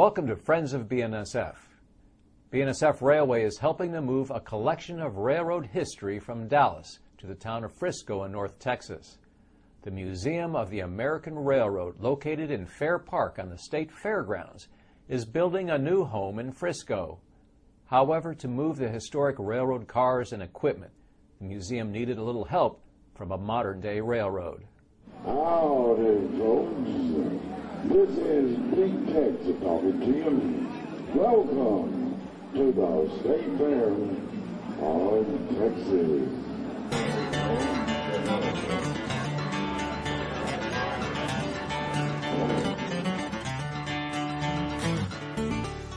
Welcome to Friends of BNSF. BNSF Railway is helping to move a collection of railroad history from Dallas to the town of Frisco in North Texas. The Museum of the American Railroad, located in Fair Park on the state fairgrounds, is building a new home in Frisco. However, to move the historic railroad cars and equipment, the museum needed a little help from a modern-day railroad. Howdy, folks. This is Big Tex talking to you. Welcome to the State Fair of Texas.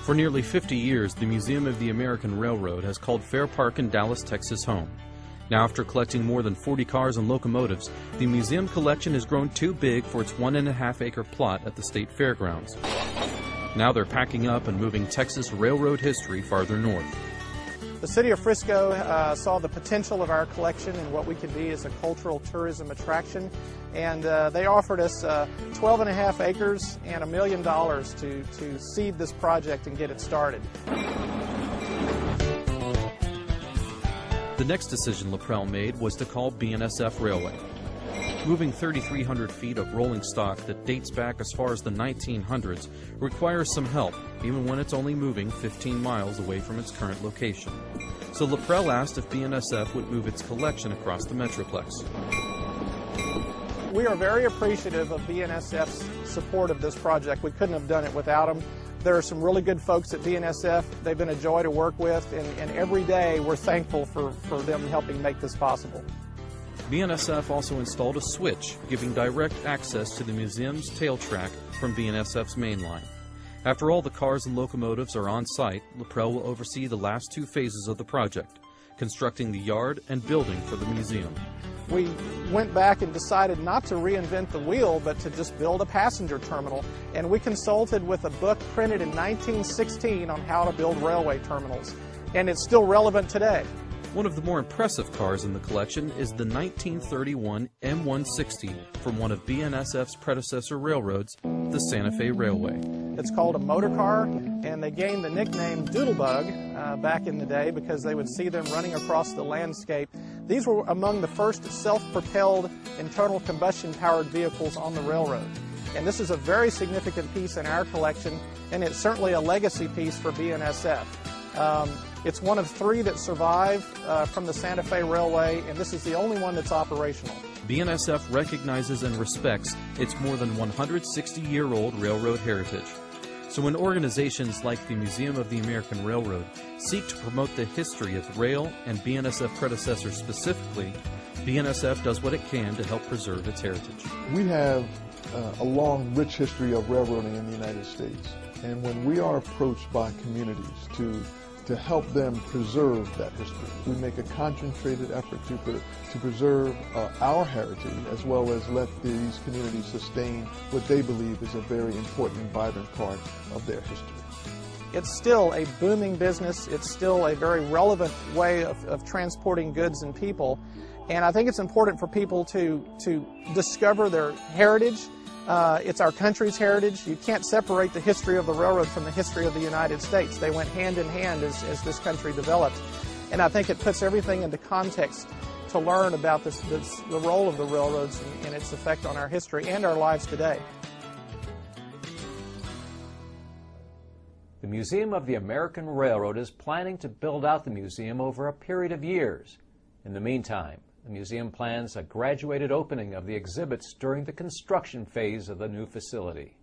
For nearly 50 years, the Museum of the American Railroad has called Fair Park in Dallas, Texas home. Now, after collecting more than 40 cars and locomotives, the museum collection has grown too big for its 1.5-acre plot at the state fairgrounds. Now they're packing up and moving Texas railroad history farther north. The city of Frisco saw the potential of our collection and what we could be as a cultural tourism attraction, and they offered us 12.5 acres and $1 million to seed this project and get it started. The next decision Laprelle made was to call BNSF Railway. Moving 3,300 feet of rolling stock that dates back as far as the 1900s requires some help, even when it's only moving 15 miles away from its current location. So Laprelle asked if BNSF would move its collection across the Metroplex. We are very appreciative of BNSF's support of this project. We couldn't have done it without them. There are some really good folks at BNSF. They've been a joy to work with, and every day we're thankful for them helping make this possible. BNSF also installed a switch, giving direct access to the museum's tail track from BNSF's main line. After all the cars and locomotives are on site, Laprelle will oversee the last two phases of the project, constructing the yard and building for the museum. We went back and decided not to reinvent the wheel, but to just build a passenger terminal. And we consulted with a book printed in 1916 on how to build railway terminals. And it's still relevant today. One of the more impressive cars in the collection is the 1931 M160 from one of BNSF's predecessor railroads, the Santa Fe Railway. It's called a motor car, and they gained the nickname Doodlebug back in the day because they would see them running across the landscape. These were among the first self-propelled internal combustion-powered vehicles on the railroad. And this is a very significant piece in our collection, and it's certainly a legacy piece for BNSF. It's one of three that survive from the Santa Fe Railway, and this is the only one that's operational. BNSF recognizes and respects its more than 160-year-old railroad heritage. So when organizations like the Museum of the American Railroad seek to promote the history of rail and BNSF predecessors specifically, BNSF does what it can to help preserve its heritage. We have a long, rich history of railroading in the United States. And when we are approached by communities to help them preserve that history, we make a concentrated effort to preserve our heritage, as well as let these communities sustain what they believe is a very important and vibrant part of their history. It's still a booming business. It's still a very relevant way of transporting goods and people. And I think it's important for people to discover their heritage. It's our country's heritage. You can't separate the history of the railroad from the history of the United States. They went hand in hand as this country developed. And I think it puts everything into context to learn about the role of the railroads and its effect on our history and our lives today. The Museum of the American Railroad is planning to build out the museum over a period of years. In the meantime, the museum plans a graduated opening of the exhibits during the construction phase of the new facility.